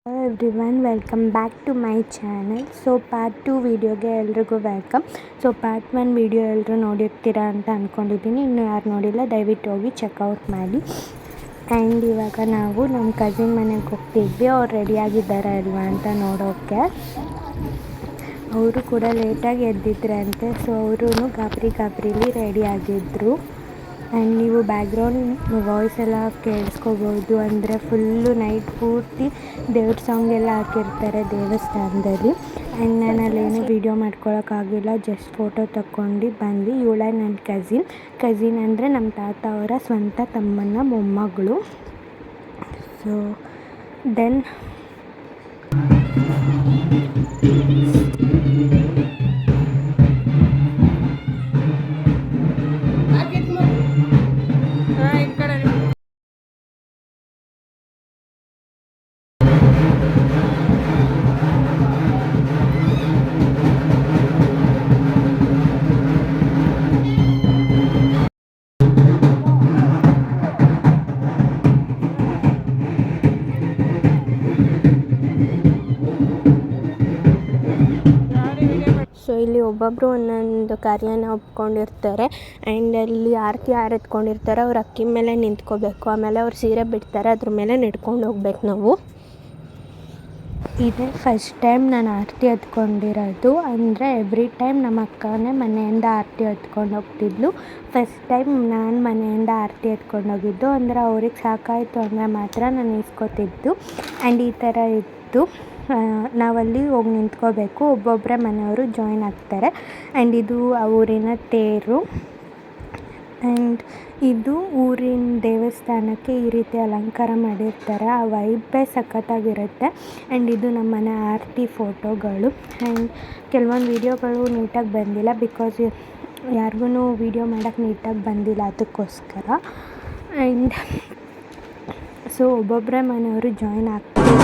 Everyone welcome back to my channel. So part 2 ವೀಡಿಯೋಗೆ ಎಲ್ರಿಗೂ welcome. So part 1 video ಎಲ್ಲರೂ ನೋಡಿರ್ತೀರಾ ಅಂತ ಅಂದ್ಕೊಂಡಿದ್ದೀನಿ. ಇನ್ನೂ ಯಾರು ನೋಡಿಲ್ಲ ದಯವಿಟ್ಟು ಹೋಗಿ ಚೆಕ್ಔಟ್ ಮಾಡಿ. ಆ್ಯಂಡ್ ಇವಾಗ ನಾವು ನಮ್ಮ ಕಸಿನ್ ಮನೆಗೆ ಹೋಗ್ತಿದ್ವಿ. ಅವ್ರು ರೆಡಿಯಾಗಿದ್ದಾರೆ ಅಲ್ವಾ ಅಂತ ನೋಡೋಕ್ಕೆ. ಅವರು ಕೂಡ ಲೇಟಾಗಿ ಎದ್ದಿದ್ರಂತೆ. ಸೊ ಅವರು ಗಾಬರಿಲಿ ರೆಡಿಯಾಗಿದ್ದರು. ಆ್ಯಂಡ್ ನೀವು ಬ್ಯಾಕ್ಗ್ರೌಂಡ್ ವಾಯ್ಸ್ ಎಲ್ಲ ಕೇಳಿಸ್ಕೋಬೋದು. ಅಂದರೆ ಫುಲ್ಲು ನೈಟ್ ಪೂರ್ತಿ ದೇವ್ರ ಸಾಂಗ್ ಎಲ್ಲ ಹಾಕಿರ್ತಾರೆ ದೇವಸ್ಥಾನದಲ್ಲಿ. ಆ್ಯಂಡ್ ನಾನು ಅಲ್ಲೇನು ವೀಡಿಯೋ ಮಾಡ್ಕೊಳಕ್ಕಾಗಿಲ್ಲ, ಜಸ್ಟ್ ಫೋಟೋ ತಗೊಂಡು ಬಂದು. ಇವಳೇ ನನ್ನ ಕಸಿನ್ ಅಂದರೆ ನಮ್ಮ ತಾತ ಅವರ ಸ್ವಂತ ತಮ್ಮನ ಮೊಮ್ಮಗಳು. ಸೊ ದೆನ್ ಸೊ ಇಲ್ಲಿ ಒಬ್ಬೊಬ್ಬರು ಒಂದೊಂದು ಕಾರ್ಯನ ಒಪ್ಕೊಂಡಿರ್ತಾರೆ. ಆ್ಯಂಡ್ ಅಲ್ಲಿ ಆರತಿ ಯಾರು ಎತ್ಕೊಂಡಿರ್ತಾರೆ ಅವ್ರು ಅಕ್ಕಿ ಮೇಲೆ ನಿಂತ್ಕೋಬೇಕು. ಆಮೇಲೆ ಅವ್ರು ಸೀರೆ ಬಿಡ್ತಾರೆ, ಅದ್ರ ಮೇಲೆ ನಡ್ಕೊಂಡು ಹೋಗ್ಬೇಕು ನಾವು. ಇದೇ ಫಸ್ಟ್ ಟೈಮ್ ನಾನು ಆರತಿ ಎತ್ಕೊಂಡಿರೋದು. ಅಂದರೆ ಎವ್ರಿ ಟೈಮ್ ನಮ್ಮ ಅಕ್ಕನೇ ಮನೆಯಿಂದ ಆರತಿ ಎತ್ಕೊಂಡು ಹೋಗ್ತಿದ್ಲು. ಫಸ್ಟ್ ಟೈಮ್ ನಾನು ಮನೆಯಿಂದ ಆರತಿ ಎತ್ಕೊಂಡು ಹೋಗಿದ್ದು. ಅಂದರೆ ಅವ್ರಿಗೆ ಸಾಕಾಯಿತು ಅಂದರೆ ಮಾತ್ರ ನಾನು ಇಸ್ಕೊತಿದ್ದು. ಆ್ಯಂಡ್ ಈ ಥರ ಇತ್ತು. ನಾವಲ್ಲಿ ಹೋಗಿ ನಿಂತ್ಕೋಬೇಕು. ಒಬ್ಬೊಬ್ಬರೇ ಮನೆಯವರು ಜಾಯಿನ್ ಆಗ್ತಾರೆ. ಆ್ಯಂಡ್ ಇದು ಆ ಊರಿನ ತೇರು. ಆ್ಯಂಡ್ ಇದು ಊರಿನ ದೇವಸ್ಥಾನಕ್ಕೆ ಈ ರೀತಿ ಅಲಂಕಾರ ಮಾಡಿರ್ತಾರೆ. ಆ ವೈಬೇ ಸಖತ್ತಾಗಿರುತ್ತೆ. ಆ್ಯಂಡ್ ಇದು ನಮ್ಮ ಮನೆ ಆರತಿ ಫೋಟೋಗಳು. ಆ್ಯಂಡ್ ಕೆಲವೊಂದು ವೀಡಿಯೋಗಳು ನೀಟಾಗಿ ಬಂದಿಲ್ಲ, ಬಿಕಾಸ್ ಯಾರಿಗೂ ವೀಡಿಯೋ ಮಾಡೋಕ್ಕೆ ನೀಟಾಗಿ ಬಂದಿಲ್ಲ, ಅದಕ್ಕೋಸ್ಕರ. ಆ್ಯಂಡ್ ಸೊ ಒಬ್ಬೊಬ್ಬರೇ ಮನೆಯವರು ಜಾಯಿನ್ ಆಗ್ತಾರೆ.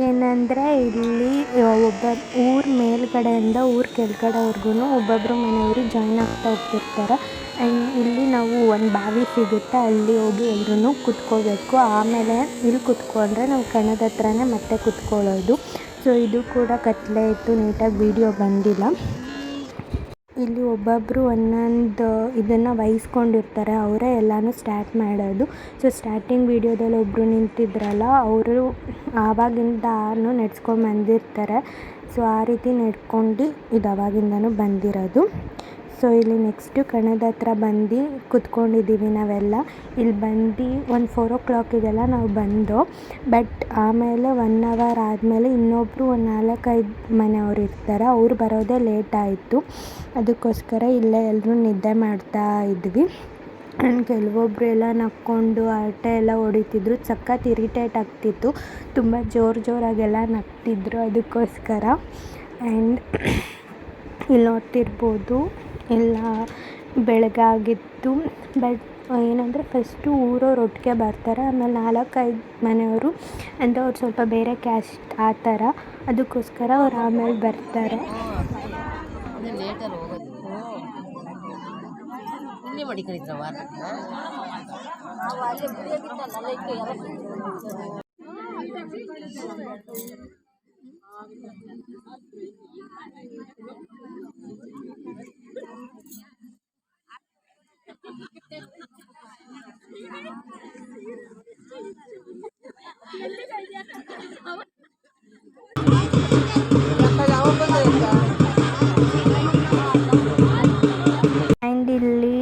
ಏನಂದರೆ ಇಲ್ಲಿ ಊರ ಮೇಲ್ಗಡೆಯಿಂದ ಊರ ಕೆಳಗಡೆವರೆಗೂ ಒಬ್ಬೊಬ್ಬರು ಮನೆಯವರು ಜಾಯಿನ್ ಆಗ್ತಾ ಹೋಗ್ತಿರ್ತಾರೆ. ಆ್ಯಂಡ್ ಇಲ್ಲಿ ನಾವು ಒಂದು ಬಾವಿ ಸಿಗುತ್ತೆ, ಅಲ್ಲಿ ಹೋಗಿ ಎಲ್ಲರೂ ಕುತ್ಕೋಬೇಕು. ಆಮೇಲೆ ಇಲ್ಲಿ ಕುತ್ಕೊಂಡ್ರೆ ನಾವು ಕಣದ ಹತ್ರನೇ ಮತ್ತೆ ಕುತ್ಕೊಳ್ಳೋದು. ಸೊ ಇದು ಕೂಡ ಕತ್ಲೆ ಇತ್ತು, ನೀಟಾಗಿ ವೀಡಿಯೋ ಬಂದಿಲ್ಲ. ಇಲ್ಲಿ ಒಬ್ಬೊಬ್ಬರು ಒಂದೊಂದು ಇದನ್ನು ವಹಿಸ್ಕೊಂಡಿರ್ತಾರೆ, ಅವರೇ ಎಲ್ಲನೂ ಸ್ಟಾರ್ಟ್ ಮಾಡೋದು. ಸೊ ಸ್ಟಾರ್ಟಿಂಗ್ ವೀಡಿಯೋದಲ್ಲಿ ಒಬ್ಬರು ನಿಂತಿದ್ರಲ್ಲ, ಅವರು ಆವಾಗಿಂದನೂ ನಡ್ಸ್ಕೊಂಡು ಬಂದಿರ್ತಾರೆ. ಸೊ ಆ ರೀತಿ ನಡ್ಕೊಂಡು ಇದು ಆವಾಗಿಂದನೂ ಬಂದಿರೋದು. ಸೊ ಇಲ್ಲಿ ನೆಕ್ಸ್ಟು ಕಣದ ಹತ್ರ ಬಂದು ಕುತ್ಕೊಂಡಿದ್ದೀವಿ ನಾವೆಲ್ಲ. ಇಲ್ಲಿ ಬಂದು ಒಂದು 4 o'clockಗೆಲ್ಲ ನಾವು ಬಂದು. ಬಟ್ ಆಮೇಲೆ 1 hour ಆದಮೇಲೆ ಇನ್ನೊಬ್ಬರು ಒಂದು 4-5 ಮನೆಯವರು ಇರ್ತಾರೆ, ಅವ್ರು ಬರೋದೇ ಲೇಟ್ ಆಯಿತು. ಅದಕ್ಕೋಸ್ಕರ ಇಲ್ಲೇ ಎಲ್ಲರೂ ನಿದ್ದೆ ಮಾಡ್ತಾ ಇದ್ವಿ. ಆ್ಯಂಡ್ ಕೆಲವೊಬ್ಬರು ಎಲ್ಲ ನಕ್ಕೊಂಡು ಹರಟೆ ಎಲ್ಲ ಹೊಡಿತಿದ್ರು. ಸಖತ್ ಇರಿಟೇಟ್ ಆಗ್ತಿತ್ತು, ತುಂಬ ಜೋರಾಗೆಲ್ಲ ನಗ್ತಿದ್ರು ಅದಕ್ಕೋಸ್ಕರ. ಆ್ಯಂಡ್ ಇಲ್ಲಿ ನೋಡ್ತಿರ್ಬೋದು ಎಲ್ಲ ಬೆಳಗಾಗಿತ್ತು. ಬಟ್ ಏನಂದರೆ ಫಸ್ಟು ಊರವ್ರು ಒಟ್ಟಿಗೆ ಬರ್ತಾರೆ, ಆಮೇಲೆ 4-5 ಮನೆಯವರು ಅಂದರೆ ಅವ್ರು ಸ್ವಲ್ಪ ಬೇರೆ ಕ್ಯಾಸ್ಟ್ ಆ ಥರ, ಅದಕ್ಕೋಸ್ಕರ ಅವ್ರು ಆಮೇಲೆ ಬರ್ತಾರೆ. ಆ್ಯಂಡ್ ಇಲ್ಲಿ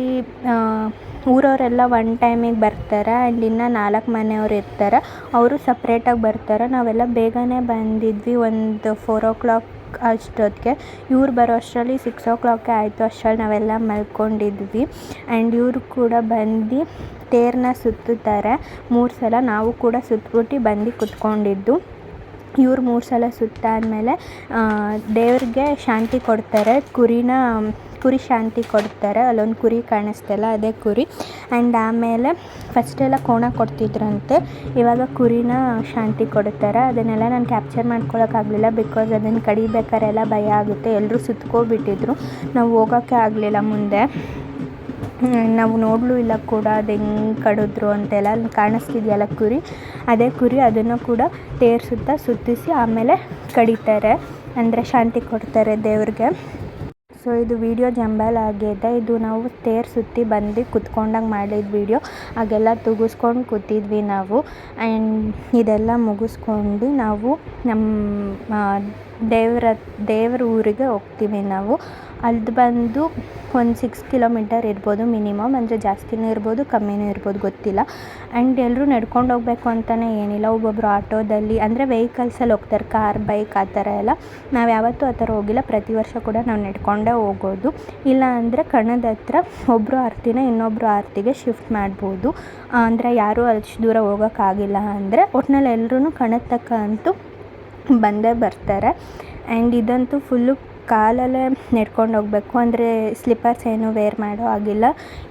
ಊರವರೆಲ್ಲ ಒನ್ ಟೈಮಿಗೆ ಬರ್ತಾರೆ. ಆ್ಯಂಡ್ ಇನ್ನು 4 ಮನೆಯವರು ಇರ್ತಾರೆ, ಅವರು ಸಪ್ರೇಟಾಗಿ ಬರ್ತಾರೆ. ನಾವೆಲ್ಲ ಬೇಗನೆ ಬಂದಿದ್ವಿ, ಒಂದು 4 o'clock ಅಷ್ಟೊತ್ತಿಗೆ. ಇವ್ರು ಬರೋ ಅಷ್ಟರಲ್ಲಿ 6 o'clock ಆಯಿತು. ಅಷ್ಟರಲ್ಲಿ ನಾವೆಲ್ಲ ಮಲ್ಕೊಂಡಿದ್ವಿ. ಆ್ಯಂಡ್ ಇವರು ಕೂಡ ಬಂದು ತೇರನ್ನ ಸುತ್ತುತ್ತಾರೆ 3 ಸಲ. ನಾವು ಕೂಡ ಸುತ್ತಬಿಟ್ಟು ಬಂದು ಕುತ್ಕೊಂಡಿದ್ದು. ಇವ್ರು 3 ಸಲ ಸುತ್ತಾದಮೇಲೆ ದೇವ್ರಿಗೆ ಶಾಂತಿ ಕೊಡ್ತಾರೆ. ಕುರಿನ ಕುರಿ ಶಾಂತಿ ಕೊಡ್ತಾರೆ. ಅಲ್ಲೊಂದು ಕುರಿ ಕಾಣಿಸ್ತಲ್ಲ ಅದೇ ಕುರಿ. ಆ್ಯಂಡ್ ಆಮೇಲೆ ಫಸ್ಟೆಲ್ಲ ಕೋಣ ಕೊಡ್ತಿದ್ರಂತೆ, ಇವಾಗ ಕುರಿನ ಶಾಂತಿ ಕೊಡ್ತಾರೆ. ಅದನ್ನೆಲ್ಲ ನಾನು ಕ್ಯಾಪ್ಚರ್ ಮಾಡ್ಕೊಳಕ್ಕಾಗಲಿಲ್ಲ, ಬಿಕಾಸ್ ಅದನ್ನು ಕಡಿಬೇಕಾರೆಲ್ಲ ಭಯ ಆಗುತ್ತೆ. ಎಲ್ಲರೂ ಸುತ್ಕೊಬಿಟ್ಟಿದ್ರು, ನಾವು ಹೋಗೋಕ್ಕೆ ಆಗಲಿಲ್ಲ ಮುಂದೆ. ನಾವು ನೋಡಲೂ ಇಲ್ಲ ಕೂಡ ಅದು ಹೆಂಗೆ ಕಡಿದ್ರು ಅಂತೆಲ್ಲ. ಅಲ್ಲಿ ಕಾಣಿಸ್ತಿದೆಯಲ್ಲ ಕುರಿ, ಅದೇ ಕುರಿ. ಅದನ್ನು ಕೂಡ ತೇರು ಸುತ್ತಿಸಿ ಆಮೇಲೆ ಕಡಿತಾರೆ, ಅಂದರೆ ಶಾಂತಿ ಕೊಡ್ತಾರೆ ದೇವ್ರಿಗೆ. ಸೊ ಇದು ವಿಡಿಯೋ ಜಂಬಲ್ ಆಗಿದೆ. ಇದು ನಾವು ತೇರು ಸುತ್ತಿ ಬಂದು ಕುತ್ಕೊಂಡಾಗ ಮಾಡಿದ ವಿಡಿಯೋ. ಹಾಗೆಲ್ಲ ತುಗಿಸ್ಕೊಂಡು ಕೂತಿದ್ವಿ ನಾವು. ಆ್ಯಂಡ್ ಇದೆಲ್ಲ ಮುಗಿಸ್ಕೊಂಡು ನಾವು ನಮ್ಮ ದೇವ್ರ ಊರಿಗೆ ಹೋಗ್ತೀವಿ ನಾವು. ಅದು ಬಂದು ಒಂದು 6 ಕಿಲೋಮೀಟರ್ ಇರ್ಬೋದು ಮಿನಿಮಮ್, ಅಂದರೆ ಜಾಸ್ತಿನೂ ಇರ್ಬೋದು ಕಮ್ಮಿನೂ ಇರ್ಬೋದು ಗೊತ್ತಿಲ್ಲ. ಆ್ಯಂಡ್ ಎಲ್ಲರೂ ನಡ್ಕೊಂಡು ಹೋಗಬೇಕು ಅಂತಲೇ ಏನಿಲ್ಲ, ಒಬ್ಬೊಬ್ಬರು ಆಟೋದಲ್ಲಿ ಅಂದರೆ ವೆಹಿಕಲ್ಸಲ್ಲಿ ಹೋಗ್ತಾರೆ, ಕಾರ್ ಬೈಕ್ ಆ ಥರ ಎಲ್ಲ. ನಾವು ಯಾವತ್ತೂ ಆ ಥರ ಹೋಗಿಲ್ಲ, ಪ್ರತಿ ವರ್ಷ ಕೂಡ ನಾವು ನಡ್ಕೊಂಡೇ ಹೋಗೋದು. ಇಲ್ಲ ಅಂದರೆ ಕಣದ ಹತ್ರ ಒಬ್ಬರು ಆರತಿನ ಇನ್ನೊಬ್ಬರು ಆರತಿಗೆ ಶಿಫ್ಟ್ ಮಾಡ್ಬೋದು. ಅಂದರೆ ಯಾರೂ ಅಷ್ಟು ದೂರ ಹೋಗೋಕ್ಕಾಗಿಲ್ಲ ಅಂದರೆ ಒಟ್ಟಿನಲ್ಲಿ ಎಲ್ಲರೂ ಕಣದ ತನಕ ಅಂತೂ ಬಂದೇ ಬರ್ತಾರೆ. ಆ್ಯಂಡ್ ಇದಂತೂ ಫುಲ್ಲು ಕಾಲಲ್ಲೇ ನಡ್ಕೊಂಡು ಹೋಗಬೇಕು, ಅಂದರೆ ಸ್ಲಿಪ್ಪರ್ಸ್ ಏನೂ ವೇರ್ ಮಾಡೋ ಆಗಿಲ್ಲ.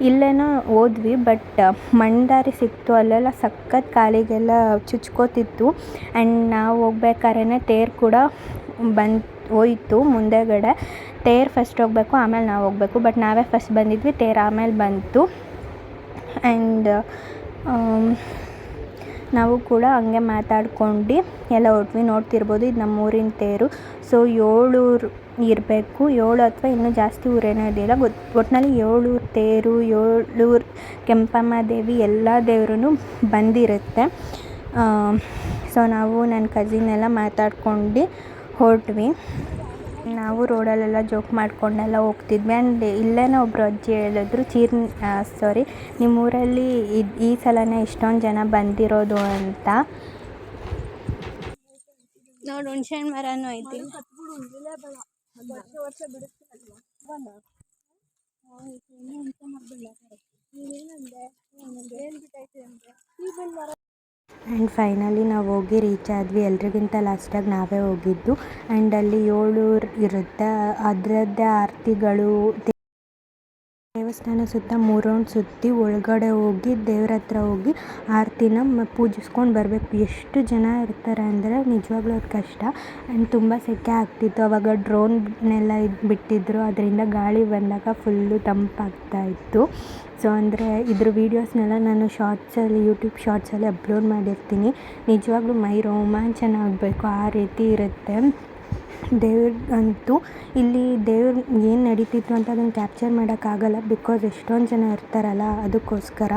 ಇಲ್ಲೇನೋ ಹೋದ್ವಿ, ಬಟ್ ಮಣ್ಣು ಸಿಕ್ತು, ಅಲ್ಲೆಲ್ಲ ಸಖತ್ ಕಾಲಿಗೆಲ್ಲ ಚುಚ್ಕೋತಿತ್ತು. ಆ್ಯಂಡ್ ನಾವು ಹೋಗ್ಬೇಕಾದ್ರೆ ತೇರು ಕೂಡ ಹೋಯ್ತು ಮುಂದೆಗಡೆ. ತೇರು ಫಸ್ಟ್ ಹೋಗಬೇಕು, ಆಮೇಲೆ ನಾವು ಹೋಗಬೇಕು. ಬಟ್ ನಾವೇ ಫಸ್ಟ್ ಬಂದಿದ್ವಿ, ತೇರು ಆಮೇಲೆ ಬಂತು. ಆ್ಯಂಡ್ ನಾವು ಕೂಡ ಹಂಗೆ ಮಾತಾಡ್ಕೊಂಡು ಎಲ್ಲ ಹೊರಟ್ವಿ. ನೋಡ್ತಿರ್ಬೋದು, ಇದು ನಮ್ಮೂರಿನ ತೇರು. ಸೊ 7 ಇರಬೇಕು, 7 ಅಥವಾ ಇನ್ನೂ ಜಾಸ್ತಿ ಊರೇನೋ ಇರಲಿಲ್ಲ, ಒಟ್ಟಿನಲ್ಲಿ 7 ತೇರು, 7 ಕೆಂಪಮ್ಮ ದೇವಿ ಎಲ್ಲ ದೇವ್ರೂ ಬಂದಿರುತ್ತೆ. ಸೊ ನಾವು ನನ್ನ ಕಸಿನ್ ಎಲ್ಲ ಮಾತಾಡ್ಕೊಂಡು ಹೊರಟ್ವಿ. ನಾವು ರೋಡಲ್ಲೆಲ್ಲ ಜೋಕ್ ಮಾಡ್ಕೊಂಡೆಲ್ಲ ಹೋಗ್ತಿದ್ವಿ. ಆ್ಯಂಡ್ ಇಲ್ಲೇನೋ ಒಬ್ಬರು ಅಜ್ಜಿ ಹೇಳಿದ್ರು, ನಿಮ್ಮೂರಲ್ಲಿ ಈ ಸಲನೇ ಇಷ್ಟೊಂದು ಜನ ಬಂದಿರೋದು ಅಂತ. ನೋಡಿ ಹುಣ್ಸೆಹಣ್ಣು ಮರನೂ ಐತಿ. ಆ್ಯಂಡ್ ಫೈನಲಿ ನಾವು ಹೋಗಿ ರೀಚ್ ಆದ್ವಿ. ಎಲ್ರಿಗಿಂತ ಲಾಸ್ಟಾಗಿ ನಾವೇ ಹೋಗಿದ್ದು. ಆ್ಯಂಡ್ ಅಲ್ಲಿ 7 ಇರುತ್ತೆ, ಅದರದ್ದೇ ಆರತಿಗಳು. ದೇವಸ್ಥಾನ ಸುತ್ತ 3 ರೌಂಡ್ ಸುತ್ತಿ ಒಳಗಡೆ ಹೋಗಿ ದೇವ್ರ ಹತ್ರ ಹೋಗಿ ಆರತಿನ ಪೂಜಿಸ್ಕೊಂಡು ಬರಬೇಕು. ಎಷ್ಟು ಜನ ಇರ್ತಾರೆ ಅಂದರೆ ನಿಜವಾಗ್ಲೂ ಅದು ಕಷ್ಟ. ಆ್ಯಂಡ್ ತುಂಬ ಸೆಕೆ ಆಗ್ತಿತ್ತು. ಆವಾಗ ಡ್ರೋನ್ನೆಲ್ಲ ಬಿಟ್ಟಿದ್ರು, ಅದರಿಂದ ಗಾಳಿ ಬಂದಾಗ ಫುಲ್ಲು ತಂಪಾಗ್ತಾಯಿತ್ತು. ಸೊ ಅಂದರೆ ಇದ್ರ ವೀಡಿಯೋಸ್ನೆಲ್ಲ ನಾನು ಯೂಟ್ಯೂಬ್ ಶಾರ್ಟ್ಸಲ್ಲಿ ಅಪ್ಲೋಡ್ ಮಾಡಿರ್ತೀನಿ. ನಿಜವಾಗ್ಲೂ ಮೈ ರೋಮಾಂಚನ ಆಗಬೇಕು, ಆ ರೀತಿ ಇರುತ್ತೆ. ದೇವ್ರಿಗಂತೂ ಇಲ್ಲಿ ಏನು ನಡೀತಿತ್ತು ಅಂತ ಅದನ್ನು ಕ್ಯಾಪ್ಚರ್ ಮಾಡೋಕ್ಕಾಗಲ್ಲ, ಬಿಕಾಸ್ ಎಷ್ಟೊಂದು ಜನ ಇರ್ತಾರಲ್ಲ ಅದಕ್ಕೋಸ್ಕರ.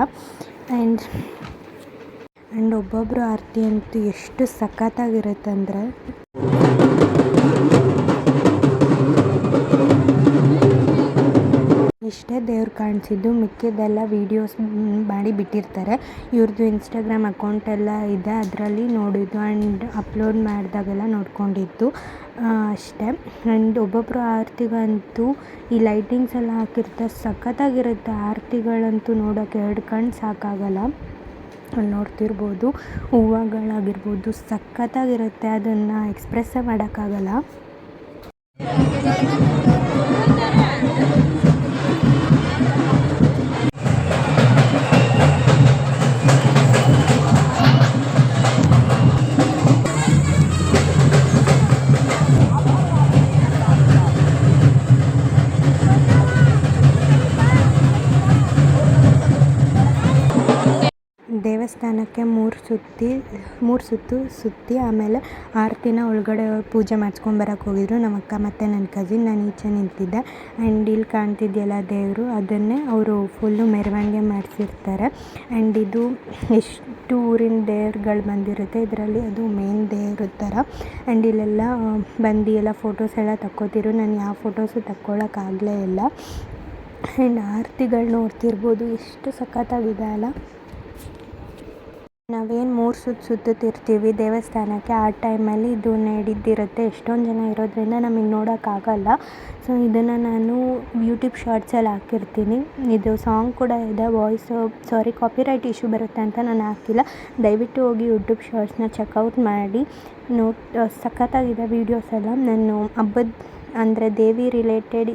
ಆ್ಯಂಡ್ ಒಬ್ಬೊಬ್ಬರು ಆರತಿ ಅಂತೂ ಎಷ್ಟು ಸಖತ್ತಾಗಿರುತ್ತಂದರೆ, ಇಷ್ಟೇ ದೇವ್ರು ಕಾಣಿಸಿದ್ದು. ಮಿಕ್ಕಿದ್ದೆಲ್ಲ ವೀಡಿಯೋಸ್ ಮಾಡಿ ಬಿಟ್ಟಿರ್ತಾರೆ. ಇವ್ರದ್ದು ಇನ್ಸ್ಟಾಗ್ರಾಮ್ ಅಕೌಂಟೆಲ್ಲ ಇದೆ, ಅದರಲ್ಲಿ ನೋಡಿದ್ದು ಆ್ಯಂಡ್ ಅಪ್ಲೋಡ್ ಮಾಡಿದಾಗೆಲ್ಲ ನೋಡ್ಕೊಂಡಿದ್ದು ಅಷ್ಟೇ. ಆ್ಯಂಡ್ ಒಬ್ಬೊಬ್ಬರು ಆರತಿಗಂತೂ ಈ ಲೈಟಿಂಗ್ಸ್ ಎಲ್ಲ ಹಾಕಿರ್ತಾರೆ, ಸಖತ್ತಾಗಿರುತ್ತೆ. ಆರತಿಗಳಂತೂ ನೋಡೋಕ್ಕೆ 2 ಕಣ್ಣು ಸಾಕಾಗಲ್ಲ. ಅಲ್ಲಿ ನೋಡ್ತಿರ್ಬೋದು, ಹೂವುಗಳಾಗಿರ್ಬೋದು ಸಖತ್ತಾಗಿರುತ್ತೆ, ಅದನ್ನು ಎಕ್ಸ್ಪ್ರೆಸ್ಸೇ ಮಾಡೋಕ್ಕಾಗಲ್ಲ. ದೇವಸ್ಥಾನಕ್ಕೆ 3 ಸುತ್ತು ಸುತ್ತಿ ಆಮೇಲೆ ಆರತಿನ ಒಳಗಡೆ ಪೂಜೆ ಮಾಡಿಸ್ಕೊಂಬರಕ್ಕೆ ಹೋಗಿದ್ರು ನಮ್ಮ ಅಕ್ಕ ಮತ್ತು ನನ್ನ ಕಸಿನ್. ನಾನು ಈಚೆ ನಿಂತಿದ್ದೆ. ಆ್ಯಂಡ್ ಇಲ್ಲಿ ಕಾಣ್ತಿದೆಯಲ್ಲ ದೇವರು, ಅದನ್ನೇ ಅವರು ಫುಲ್ಲು ಮೆರವಣಿಗೆ ಮಾಡಿಸಿರ್ತಾರೆ. ಆ್ಯಂಡ್ ಇದು ಎಷ್ಟು ಊರಿನ ದೇವ್ರುಗಳು ಬಂದಿರುತ್ತೆ, ಇದರಲ್ಲಿ ಅದು ಮೇನ್ ದೇವ್ರ ಥರ. ಆ್ಯಂಡ್ ಇಲ್ಲೆಲ್ಲ ಬಂದು ಎಲ್ಲ ಫೋಟೋಸ್ ಎಲ್ಲ ತಕ್ಕೋತಿರು. ನಾನು ಯಾವ ಫೋಟೋಸು ತಕ್ಕೊಳ್ಳೋಕ್ಕಾಗಲೇ ಇಲ್ಲ. ಆ್ಯಂಡ್ ಆರತಿಗಳು ನೋಡ್ತಿರ್ಬೋದು, ಎಷ್ಟು ಸಖತ್ತಾಗಿದೆ ಅಲ್ಲ. ನಾವೇನು 3 ಸುತ್ತುತ್ತಿರ್ತೀವಿ ದೇವಸ್ಥಾನಕ್ಕೆ, ಆ ಟೈಮಲ್ಲಿ ಇದು ನಡೀತಿರುತ್ತೆ. ಎಷ್ಟೊಂದು ಜನ ಇರೋದ್ರಿಂದ ನಮಗೆ ನೋಡೋಕ್ಕಾಗಲ್ಲ. ಸೊ ಇದನ್ನು ನಾನು ಯೂಟ್ಯೂಬ್ ಶಾರ್ಟ್ಸಲ್ಲಿ ಹಾಕಿರ್ತೀನಿ. ಇದು ಸಾಂಗ್ ಕೂಡ ಇದೆ, ಕಾಪಿರೈಟ್ ಇಶ್ಯೂ ಬರುತ್ತೆ ಅಂತ ನಾನು ಹಾಕಿಲ್ಲ. ದಯವಿಟ್ಟು ಹೋಗಿ ಯೂಟ್ಯೂಬ್ ಶಾರ್ಟ್ಸ್ನ ಚೆಕ್ಔಟ್ ಮಾಡಿ. ಸಖತ್ತಾಗಿದೆ ವೀಡಿಯೋಸ್ ಎಲ್ಲ. ನಾನು ಅಂದರೆ ದೇವಿ ರಿಲೇಟೆಡ್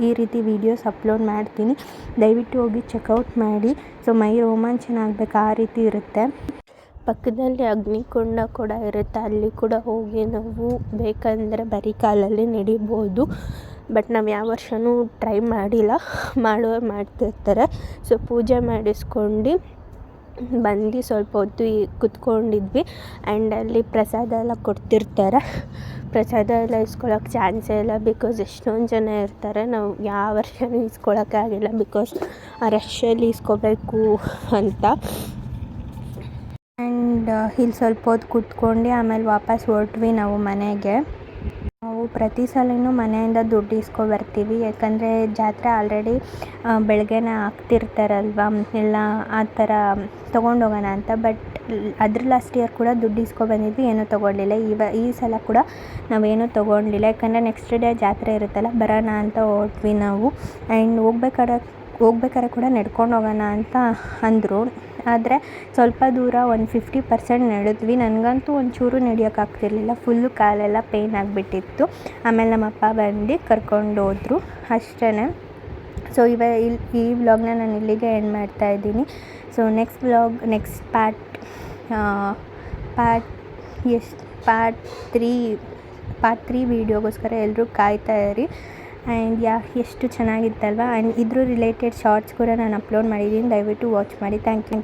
ಈ ರೀತಿ ವೀಡಿಯೋಸ್ ಅಪ್ಲೋಡ್ ಮಾಡ್ತೀನಿ. ದಯವಿಟ್ಟು ಹೋಗಿ ಚೆಕ್ಔಟ್ ಮಾಡಿ. ಸೊ ಮೈ ರೋಮಾಂಚನ ಆಗಬೇಕು, ಆ ರೀತಿ ಇರುತ್ತೆ. ಪಕ್ಕದಲ್ಲಿ ಅಗ್ನಿಕುಂಡ ಕೂಡ ಇರುತ್ತೆ, ಅಲ್ಲಿ ಕೂಡ ಹೋಗಿ ನಾವು ಬೇಕಂದರೆ ಬರೀ ಕಾಲಲ್ಲಿ ನಡಿಬೋದು. ಬಟ್ ನಾವು ಯಾವ ವರ್ಷವೂ ಟ್ರೈ ಮಾಡಿಲ್ಲ, ಮಾಡೋರು ಮಾಡ್ತಿರ್ತಾರೆ. ಸೊ ಪೂಜೆ ಮಾಡಿಸ್ಕೊಂಡು ಬಂದು ಸ್ವಲ್ಪ ಹೊತ್ತು ಕುತ್ಕೊಂಡಿದ್ವಿ. ಆ್ಯಂಡ್ ಅಲ್ಲಿ ಪ್ರಸಾದ ಎಲ್ಲ ಕೊಡ್ತಿರ್ತಾರೆ. ಪ್ರಸಾದ ಎಲ್ಲ ಇಸ್ಕೊಳ್ಳೋಕೆ ಚಾನ್ಸೇ ಇಲ್ಲ, ಬಿಕಾಸ್ ಎಷ್ಟೊಂದು ಜನ ಇರ್ತಾರೆ. ನಾವು ಯಾವ ವರ್ಷವೂ ಇಸ್ಕೊಳ್ಳೋಕ್ಕಾಗಿಲ್ಲ, ಬಿಕಾಸ್ ಆ ರಶಲ್ಲಿ ಇಸ್ಕೋಬೇಕು ಅಂತ. ಆ್ಯಂಡ್ ಇಲ್ಲಿ ಸ್ವಲ್ಪ ಹೊತ್ತು ಕುತ್ಕೊಂಡು ಆಮೇಲೆ ವಾಪಸ್ ಹೊರಟ್ವಿ ನಾವು ಮನೆಗೆ. ನಾವು ಪ್ರತಿ ಸಲವೂ ಮನೆಯಿಂದ ದುಡ್ಡು ಇಸ್ಕೊಬರ್ತೀವಿ, ಯಾಕಂದರೆ ಜಾತ್ರೆ ಆಲ್ರೆಡಿ ಬೆಳಗ್ಗೆನೇ ಆಗ್ತಿರ್ತಾರಲ್ವ, ಎಲ್ಲ ಆ ಥರ ತೊಗೊಂಡೋಗೋಣ ಅಂತ. ಬಟ್ ಅದ್ರ ಲಾಸ್ಟ್ ಇಯರ್ ಕೂಡ ದುಡ್ಡು ಇಸ್ಕೊಬಂದಿದ್ವಿ, ಏನೂ ತೊಗೊಳ್ಳಿಲ್ಲ. ಈ ಸಲ ಕೂಡ ನಾವೇನೂ ತೊಗೊಂಡಿಲ್ಲ, ಯಾಕಂದರೆ ನೆಕ್ಸ್ಟ್ ಡೇ ಜಾತ್ರೆ ಇರುತ್ತಲ್ಲ, ಬರೋಣ ಅಂತ ಹೊರಟ್ವಿ ನಾವು. ಆ್ಯಂಡ್ ಹೋಗ್ಬೇಕಾದ್ರೆ ಕೂಡ ನಡ್ಕೊಂಡು ಹೋಗೋಣ ಅಂತ ಅಂದರು. ಆದರೆ ಸ್ವಲ್ಪ ದೂರ ಒಂದು 50% ನಡೆದ್ವಿ. ನನಗಂತೂ ಒಂಚೂರು ನಡೆಯೋಕ್ಕಾಗ್ತಿರ್ಲಿಲ್ಲ, ಫುಲ್ಲು ಕಾಲೆಲ್ಲ ಪೇಯ್ನ್ ಆಗಿಬಿಟ್ಟಿತ್ತು. ಆಮೇಲೆ ನಮ್ಮಪ್ಪ ಬಂದು ಕರ್ಕೊಂಡು ಹೋದ್ರು, ಅಷ್ಟೇ. ಸೊ ಈ ವ್ಲಾಗ್ನ ನಾನು ಇಲ್ಲಿಗೆ ಎಂಡ್ ಮಾಡ್ತಾಯಿದ್ದೀನಿ. ಸೊ ನೆಕ್ಸ್ಟ್ ಪಾರ್ಟ್ 3 ವೀಡಿಯೋಗೋಸ್ಕರ ಎಲ್ಲರೂ ಕಾಯ್ತಾ ಇರಿ. ಆ್ಯಂಡ್ ಎಷ್ಟು ಚೆನ್ನಾಗಿತ್ತಲ್ವ. ಆ್ಯಂಡ್ ಇದ್ರ ರಿಲೇಟೆಡ್ ಶಾರ್ಟ್ಸ್ ಕೂಡ ನಾನು ಅಪ್ಲೋಡ್ ಮಾಡಿದ್ದೀನಿ, ದಯವಿಟ್ಟು ವಾಚ್ ಮಾಡಿ. Thank you.